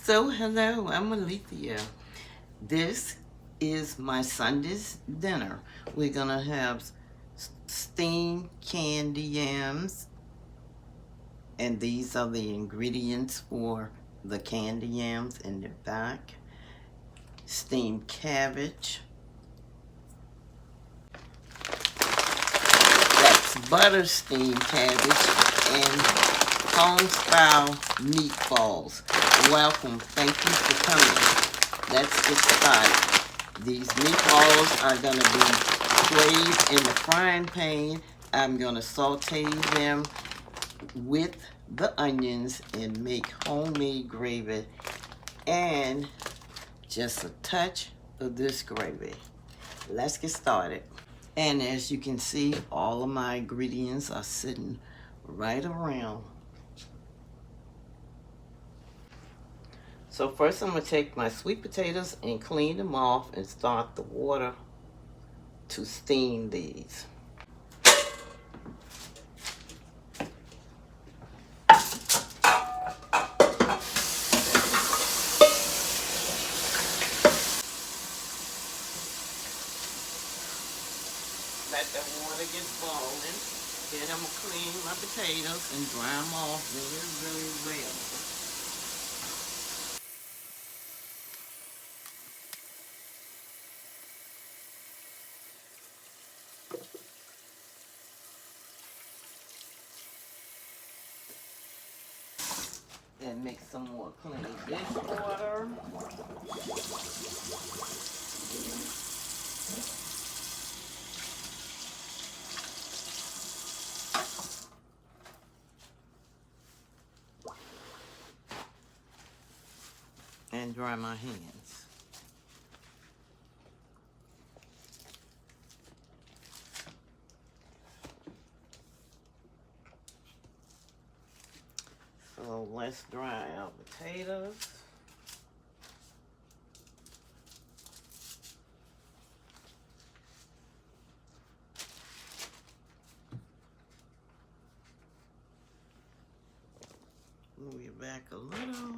So hello, I'm Alethea. This is my Sunday's dinner. We're gonna have steamed candy yams, and these are the ingredients for the candy yams in the back. Steamed cabbage. That's butter steamed cabbage and home-style meatballs. Welcome. Thank you for coming. Let's get started. These meatballs are going to be flavored in the frying pan. I'm going to saute them with the onions and make homemade gravy and just a touch of this gravy. Let's get started. And as you can see, all of my ingredients are sitting right around. So first I'm going to take my sweet potatoes and clean them off and start the water to steam these. Let the water get boiling. Then I'm going to clean my potatoes and dry them off really well. And make some more clean dishwater. And dry my hands. So let's dry our potatoes. Move it back a little.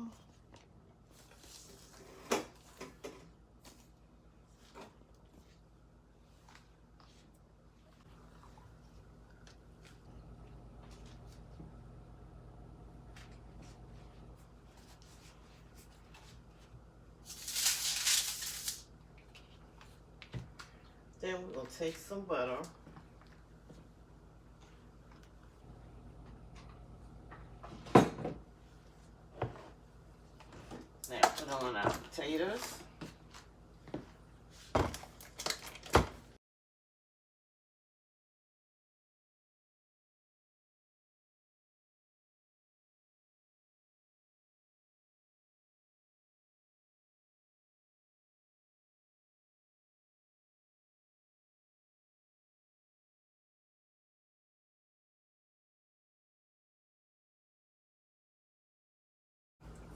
Then we're going to take some butter. Now put on our potatoes.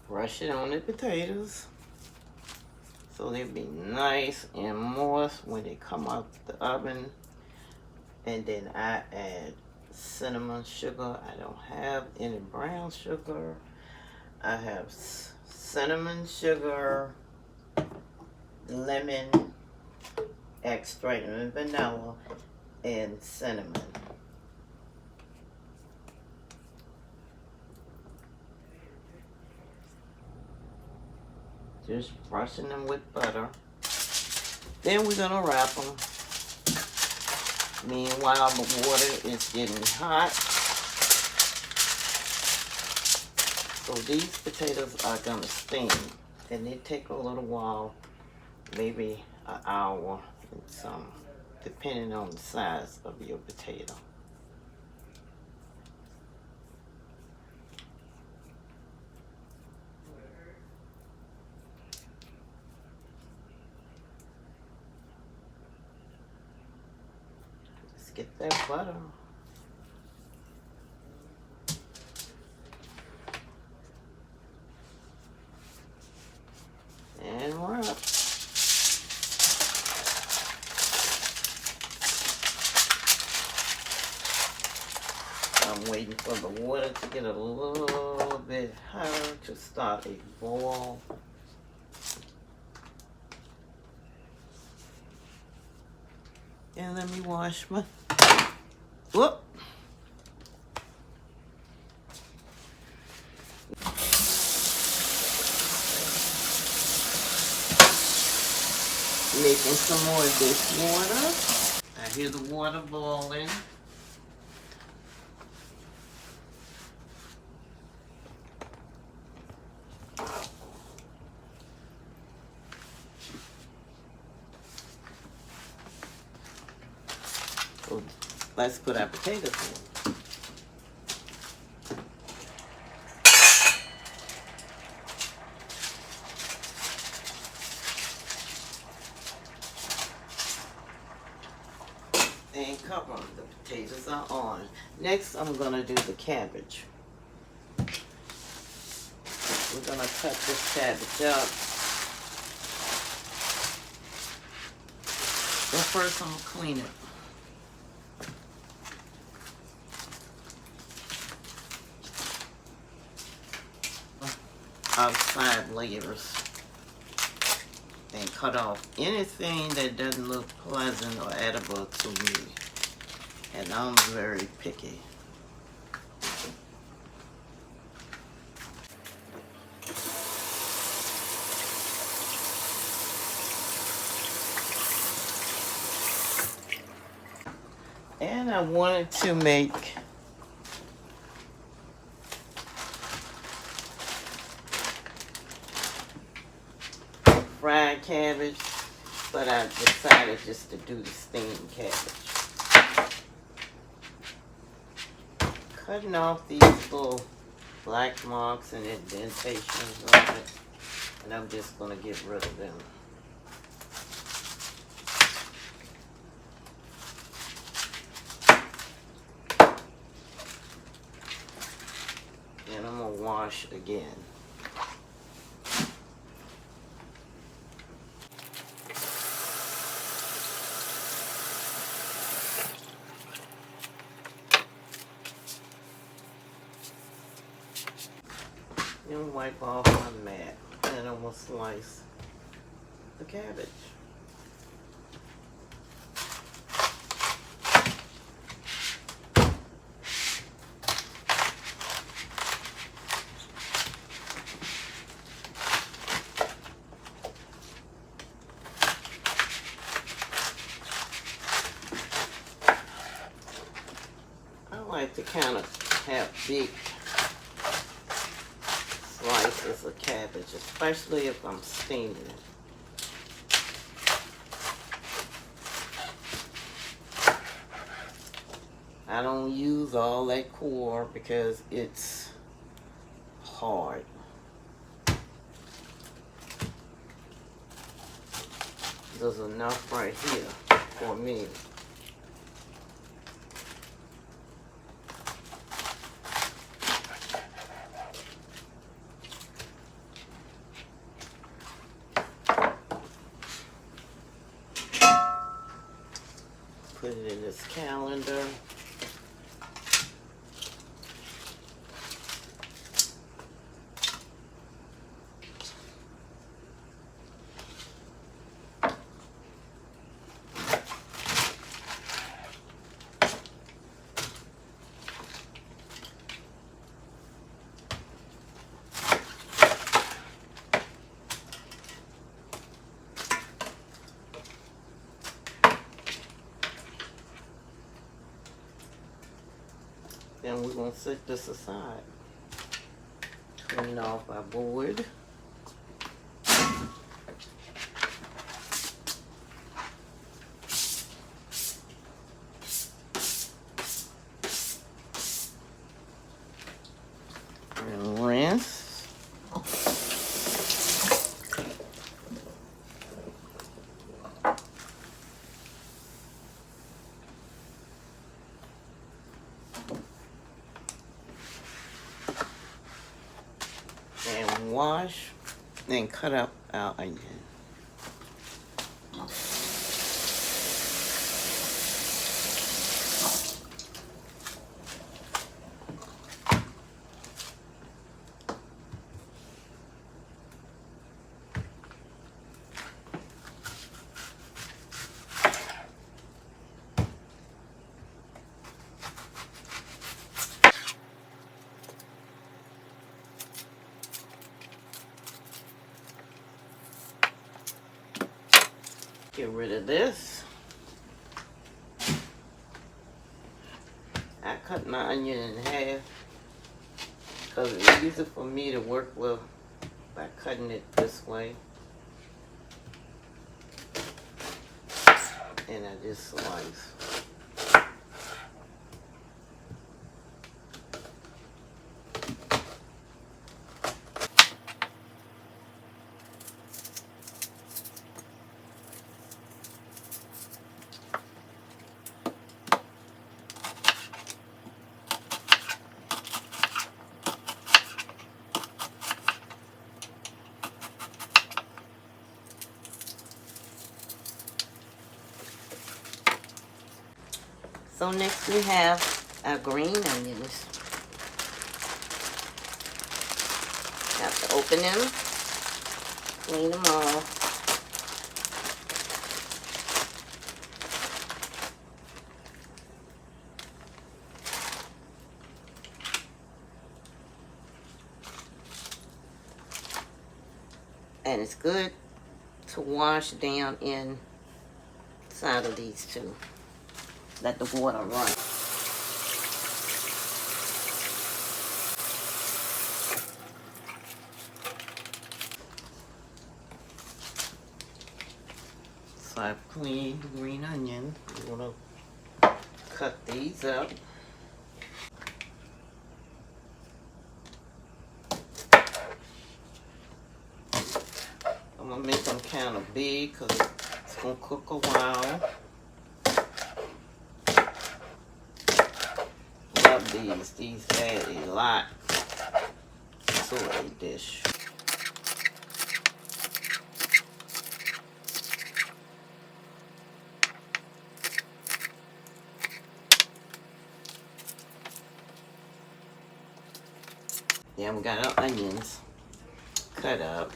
Brush it on the potatoes so they'll be nice and moist when they come out the oven. And then I add cinnamon sugar. I don't have any brown sugar. I have cinnamon sugar, lemon extract, and vanilla, and cinnamon. Just brushing them with butter. Then we're gonna wrap them. Meanwhile, the water is getting hot. So these potatoes are gonna steam, and they take a little while, maybe an hour and some, depending on the size of your potato. Get that butter. And wrap. I'm waiting for the water to get a little bit wanted her to start a boil. And let me wash my, whoop. Making some more of this water. I hear the water boiling. So let's put our potatoes in. And cover them. The potatoes are on. Next, I'm going to do the cabbage. We're going to cut this cabbage up. But first, I'm going to clean it. Outside layers. And cut off anything that doesn't look pleasant or edible to me. And I'm very picky. And I wanted to make fried cabbage, but I decided just to do the steamed cabbage. Cutting off these little black marks and indentations on it, and I'm just going to get rid of them. And I'm going to wash again. And wipe off my mat. And I'm going to slice the cabbage. I like to kind of have big slices of cabbage, especially if I'm steaming it. I don't use all that core because it's hard. There's enough right here for me. Put it in this calendar. Then we're going to set this aside. Clean off our board. And rinse. And wash, then cut up our onion. Get rid of this. I cut my onion in half because it's easier for me to work with by cutting it this way. And I just slice. So next we have our green onions. Have to open them, clean them off. And it's good to wash down inside of these two. Let the water run. So I've cleaned the green onion. I'm gonna cut these up. I'm gonna make them kind of big because it's gonna cook a while. Love these. These add a lot to a dish. Yeah, we got our onions cut up.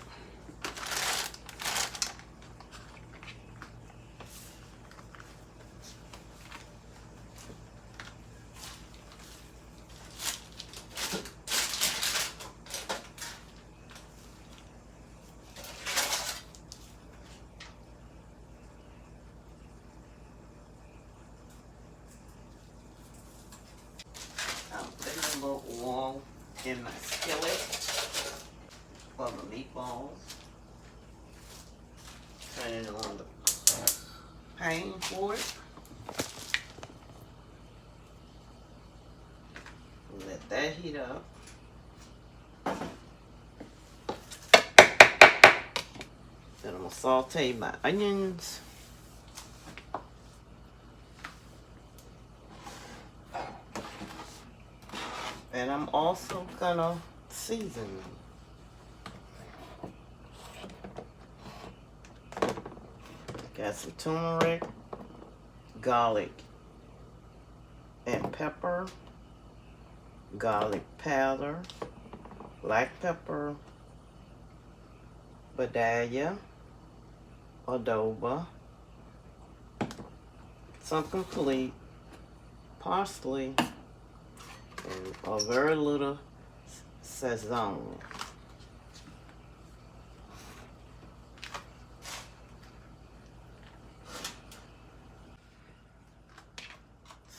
I'll put a little oil in my skillet for the meatballs. Turn it on the pan for it. Let that heat up. Then I'm gonna saute my onions. And I'm also gonna season them. Got some turmeric, garlic, and pepper, garlic powder, black pepper, badaya, adobo, some complete, parsley, and a very little sazon.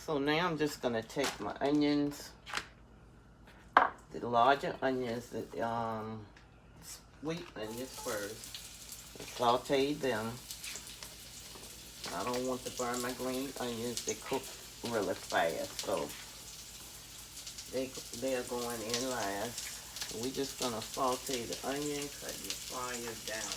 So now I'm just gonna take my onions, the larger onions, the sweet onions first, and saute them. I don't want to burn my green onions. They cook really fast, so they are going in last. We're just gonna saute the onion, cut your fire down.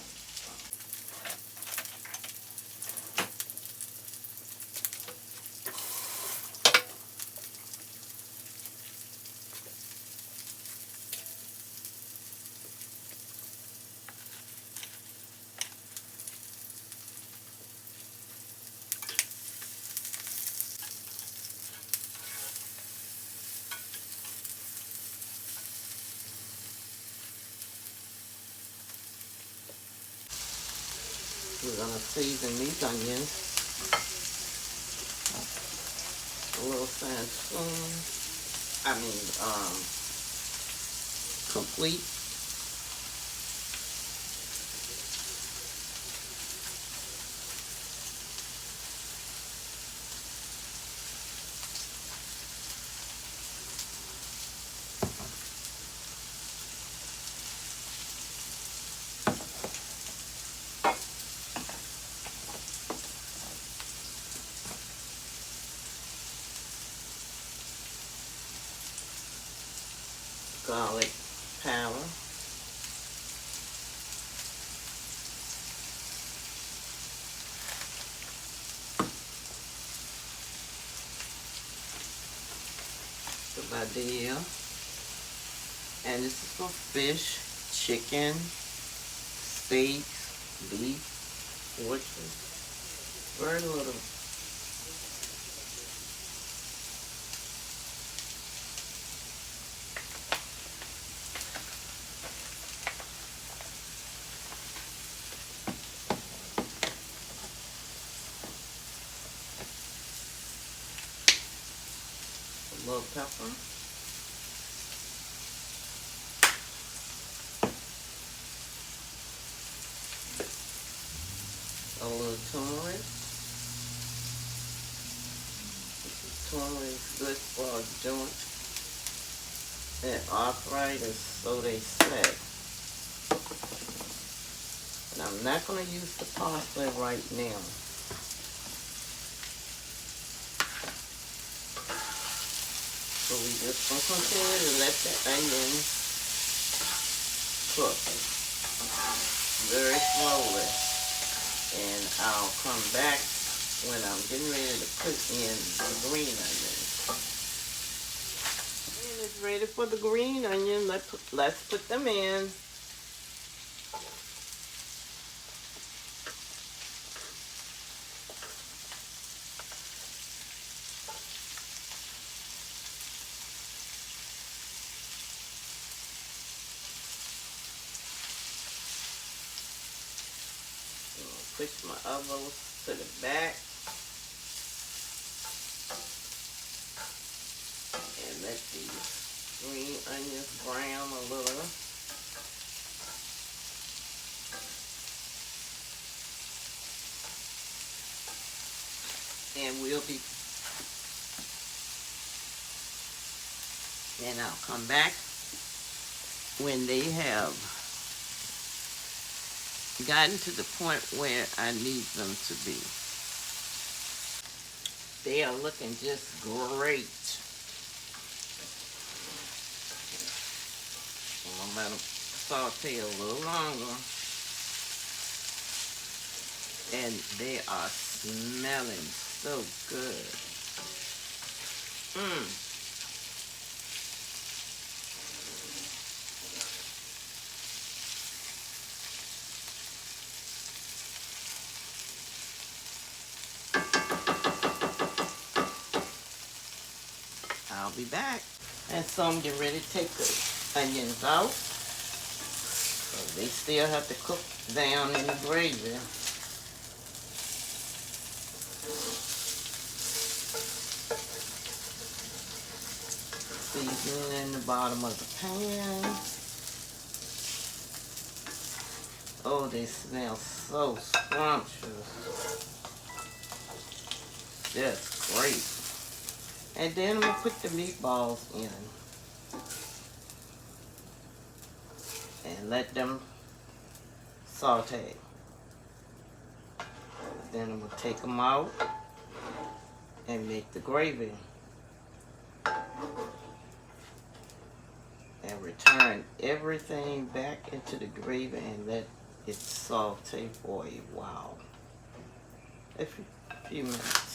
We're gonna season these onions. A little spoon. Complete. garlic powder. The badia. And this is for fish, chicken, steaks, beef, which is very little. A little pepper. A little turmeric. Turmeric is good for joint and arthritis, so they say. And I'm not going to use the parsley right now. So we just going to continue to let the onion cook very slowly. And I'll come back when I'm getting ready to put in the green onions. And it's ready for the green onion. Let's put them in. Push my elbows to the back and let these green onions brown a little. And I'll come back when they have gotten to the point where I need them to be. They are looking just great. I'm gonna let them saute a little longer. And they are smelling so good. I'll be back. And so I'm getting ready to take the onions out. So they still have to cook down in the gravy. Seasoning in the bottom of the pan. Oh, they smell so scrumptious. That's great. And then I'm going to put the meatballs in and let them saute. Then I'm going to take them out and make the gravy. And return everything back into the gravy and let it saute for a while. A few minutes.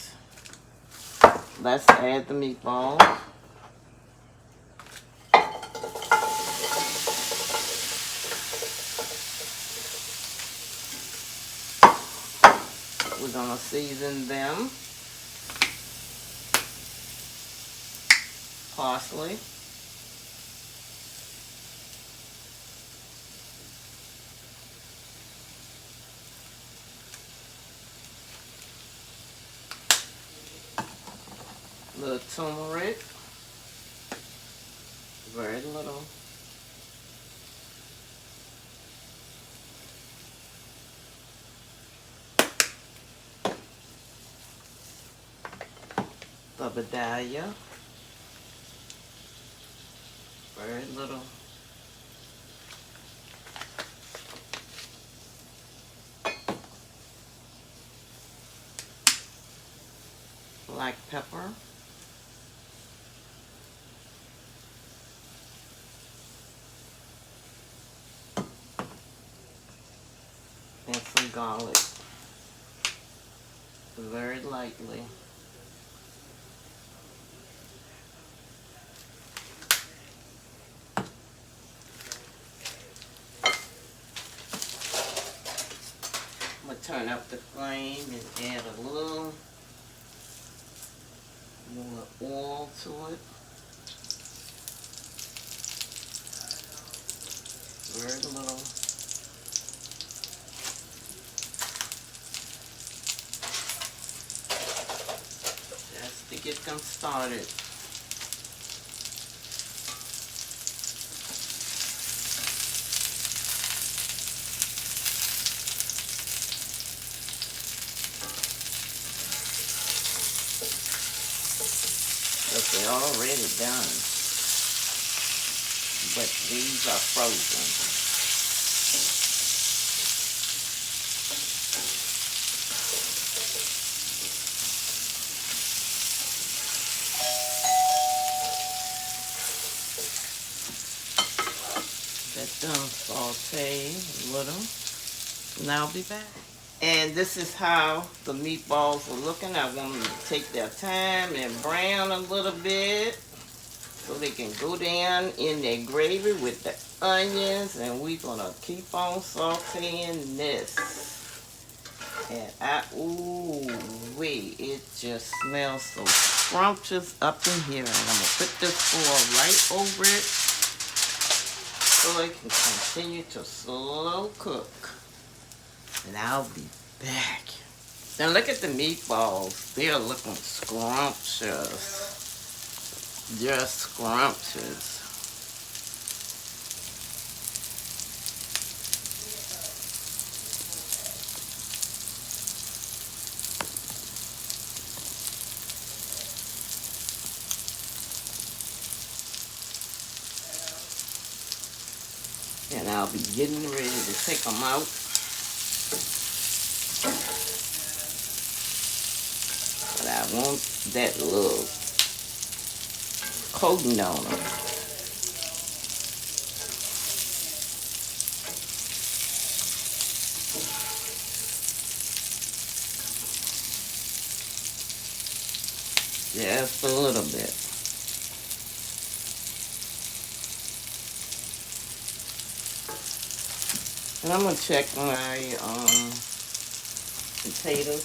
Let's add the meatballs. We're going to season them. Parsley. Little turmeric, very little. The badia, very little. Black pepper. garlic very lightly. I'm going to turn up the flame and add a little more oil to it. Very little. Just to get them started. But they're already done. But these are frozen. Let them saute a little. And I'll be back. And this is how the meatballs are looking. I want them to take their time and brown a little bit so they can go down in their gravy with the onions. And we're going to keep on sauteing this. And ooh wee, it just smells so scrumptious up in here. And I'm going to put this foil right over it so it can continue to slow cook. And I'll be back. Now look at the meatballs. They're looking scrumptious. Just scrumptious. And I'll be getting ready to take them out. But I want that little coating on them. Just a little bit. And I'm going to check my potatoes.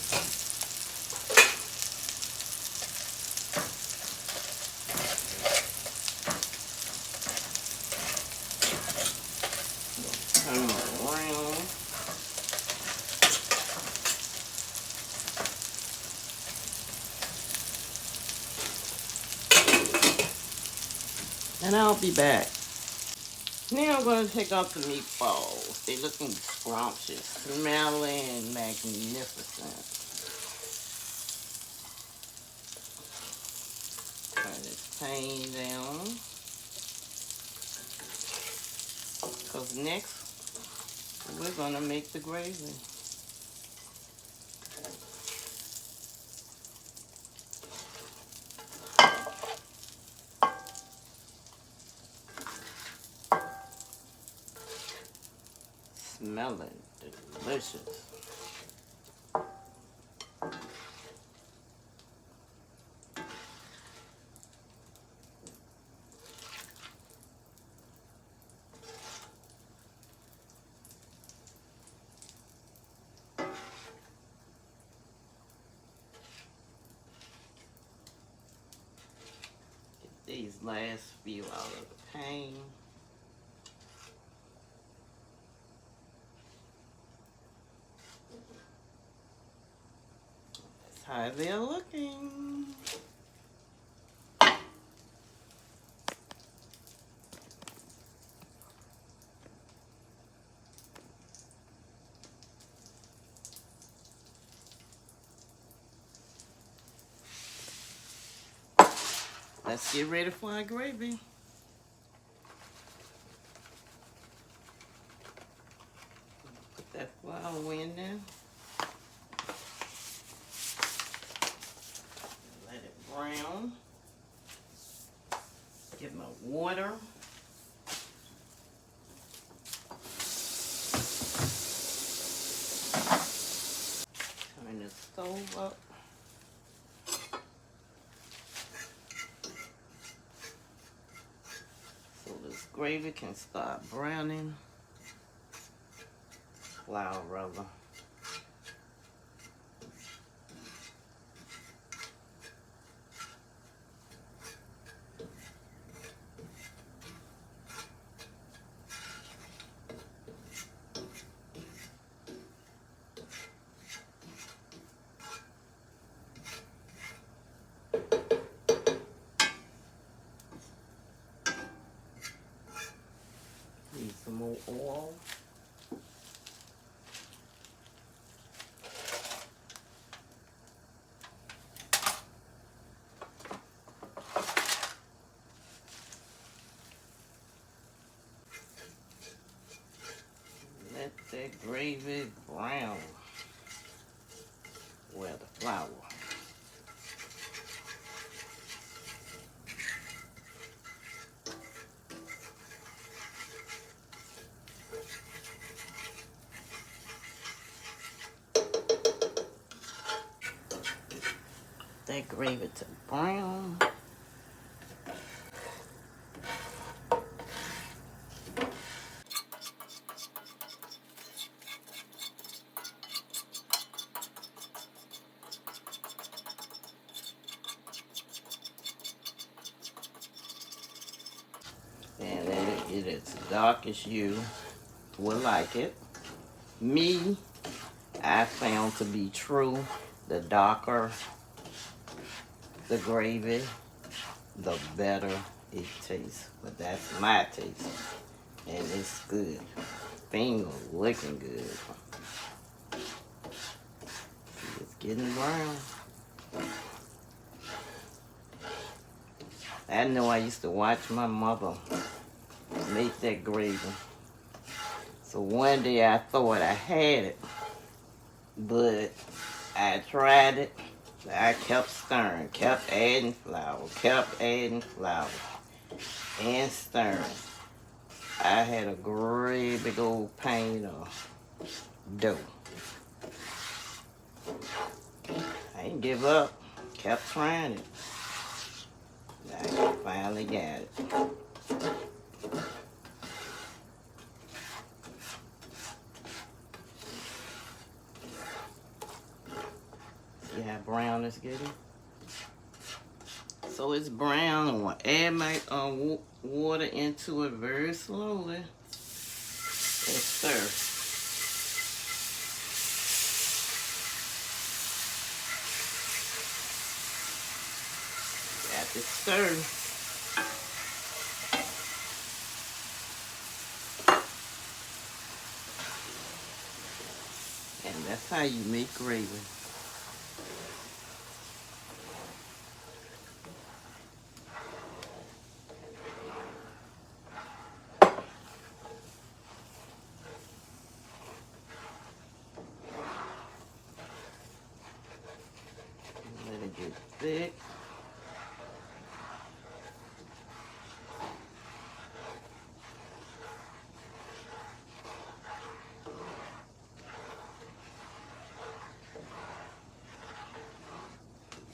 Turn them around. And I'll be back. Now I'm going to take out the meatballs. They're looking scrumptious, smelling magnificent. Turn this pan down. Because next, we're going to make the gravy. Smelling delicious. Get these last few out of the pan. How they're looking. Let's get ready for our gravy. Put that flour in there. Brown. Get my water. up. So this gravy can start browning. Flour rather. Need some more oil. Let that gravy brown. Well, the flour. That gravy to brown. And let it get as dark as you would like it. Me, I found to be true, the darker the gravy, the better it tastes. But that's my taste. And it's good. Finger looking good. It's getting brown. I know I used to watch my mother make that gravy. So one day I thought I had it, but I tried it. I kept stirring, kept adding flour, and stirring. I had a great big old pan of dough. I didn't give up, kept trying it. I finally got it. See how brown it's getting? So it's brown. I'm going to add my water into it very slowly and stir. Got to stir. And that's how you make gravy. Let it get thick.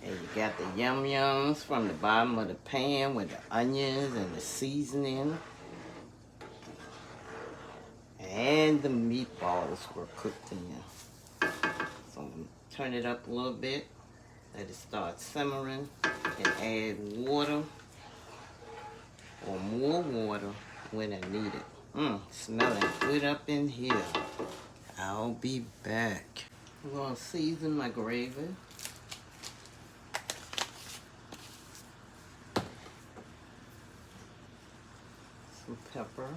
And you got the yums from the bottom of the pan with the onions and the seasoning. And the meatballs were cooked in. So I'm gonna turn it up a little bit. Let it start simmering. And add water or more water when I need it. Smelling good up in here. I'll be back. I'm gonna season my gravy. Some pepper.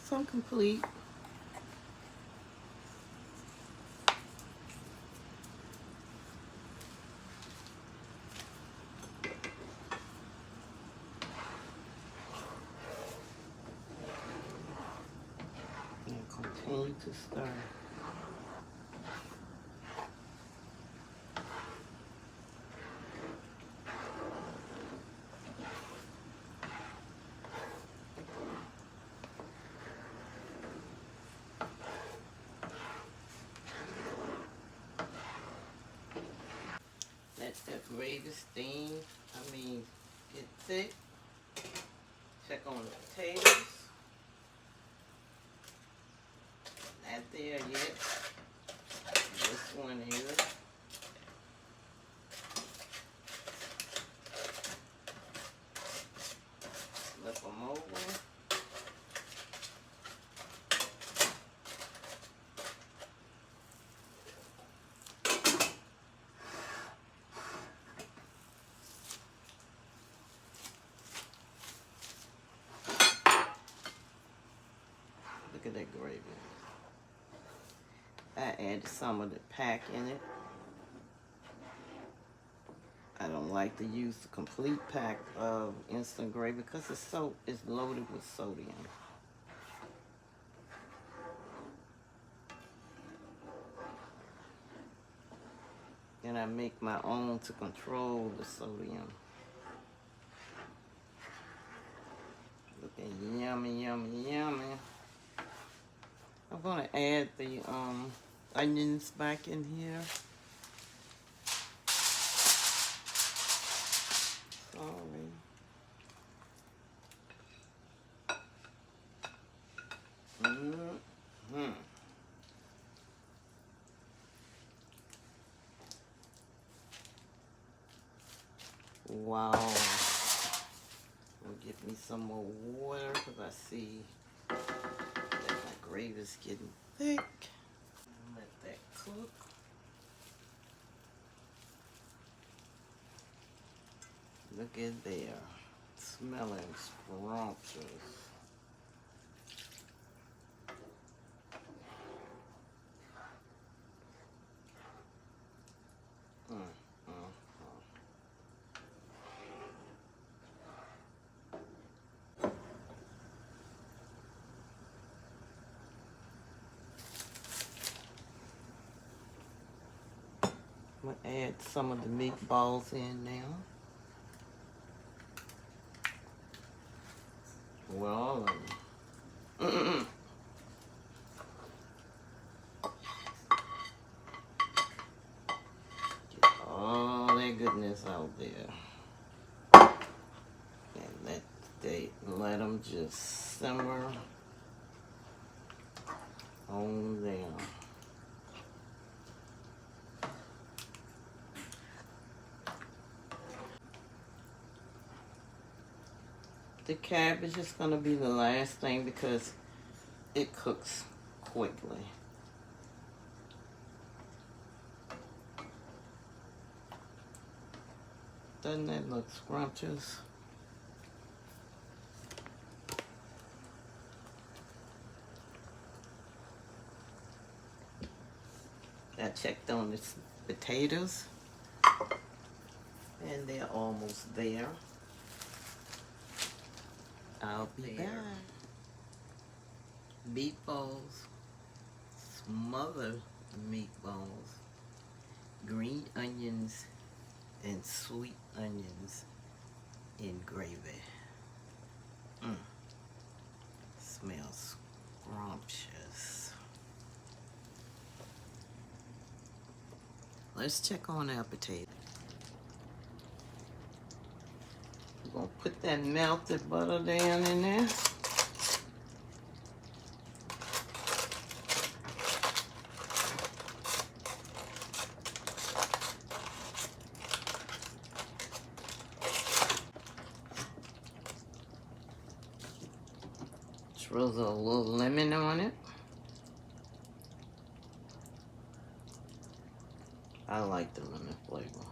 Some complete. And continue to stir. gravy steam. Get thick. Check on the potatoes. Not there yet. This one is. Flip them over. Look at that gravy. I added some of the pack in it. I don't like to use the complete pack of instant gravy because it's loaded with sodium. And I make my own to control the sodium. Looking yummy, yummy, yummy. I'm gonna add the onions back in here. Sorry. Wow. We'll get me some more water because I see that my gravy's getting thick. Let that cook. Look at there. Smelling scrumptious. I'm gonna add some of the meatballs in now. Well, all of them. Get all that goodness out there. And let them just simmer on down. The cabbage is going to be the last thing because it cooks quickly. Doesn't that look scrumptious? I checked on the potatoes and they're almost there. I'll be back. Meatballs, smothered meatballs, green onions, and sweet onions in gravy. Smells scrumptious. Let's check on our potato. We're gonna put that melted butter down in there. Drizzle a little lemon on it. I like the lemon flavor.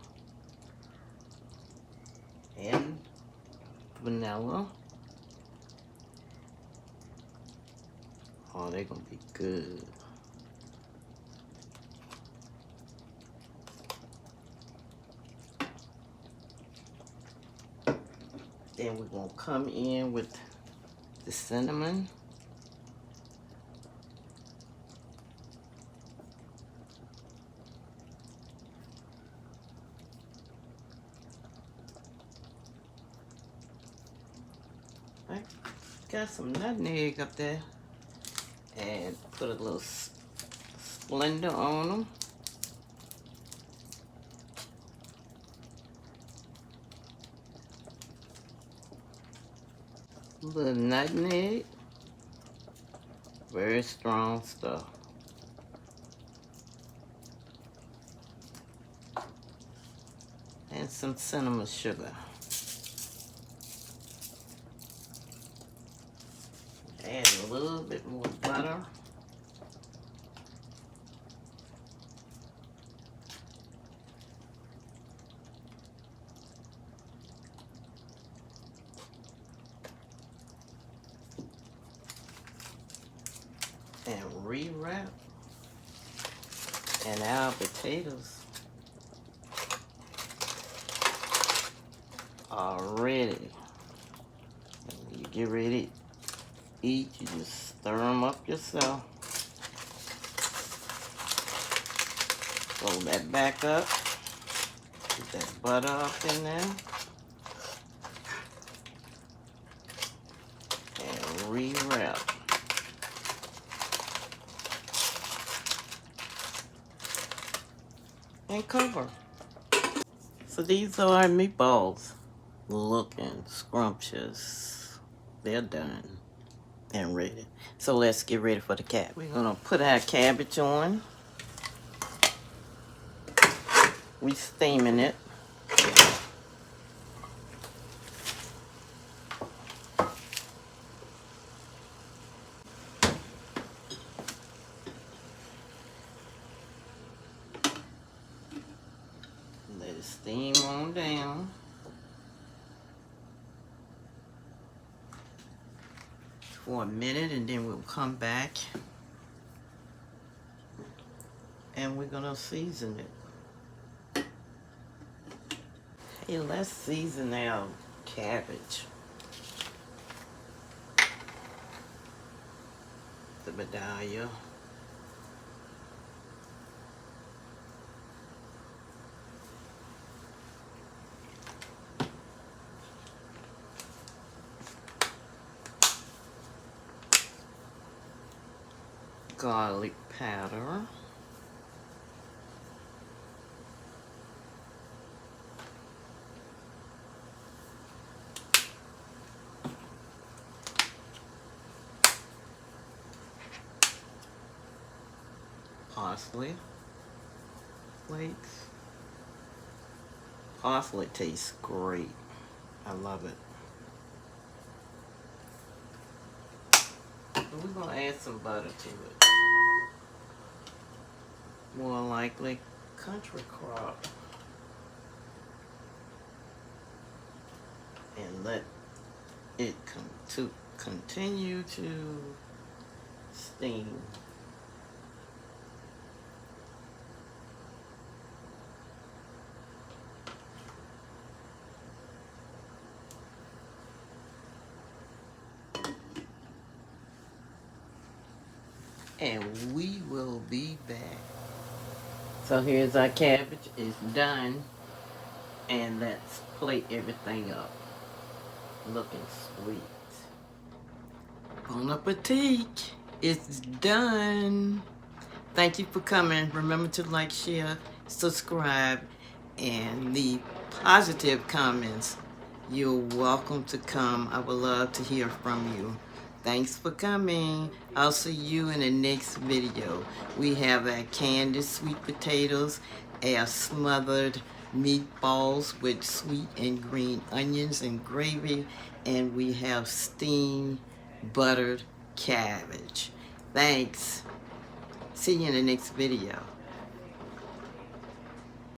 And vanilla. Oh, they're gonna be good. Then we're gonna come in with the cinnamon. I got some nutmeg up there and put a little splendor on them. A little nutmeg. Very strong stuff. And some cinnamon sugar. Add a little bit more butter. And rewrap. And our potatoes are ready. And when you get ready to eat, you just stir them up yourself. Roll that back up. Get that butter up in there. And rewrap. And cover. So these are our meatballs. Looking scrumptious. They're done and ready. So let's get ready for the cabbage. We're gonna put our cabbage on. We steaming it. Let it steam on down. For a minute, and then we'll come back and we're gonna season it. Hey, let's season our cabbage. The medallion. Garlic powder. Parsley flakes. Parsley tastes great. I love it. But we're gonna add some butter to it. More likely country crop. And let it continue to steam. And we will be back. So here's our cabbage. It's done. And let's plate everything up. Looking sweet. Bon appetit. It's done. Thank you for coming. Remember to like, share, subscribe, and leave positive comments. You're welcome to come. I would love to hear from you. Thanks for coming. I'll see you in the next video. We have our candied sweet potatoes, our smothered meatballs with sweet and green onions and gravy, and we have steamed buttered cabbage. Thanks. See you in the next video.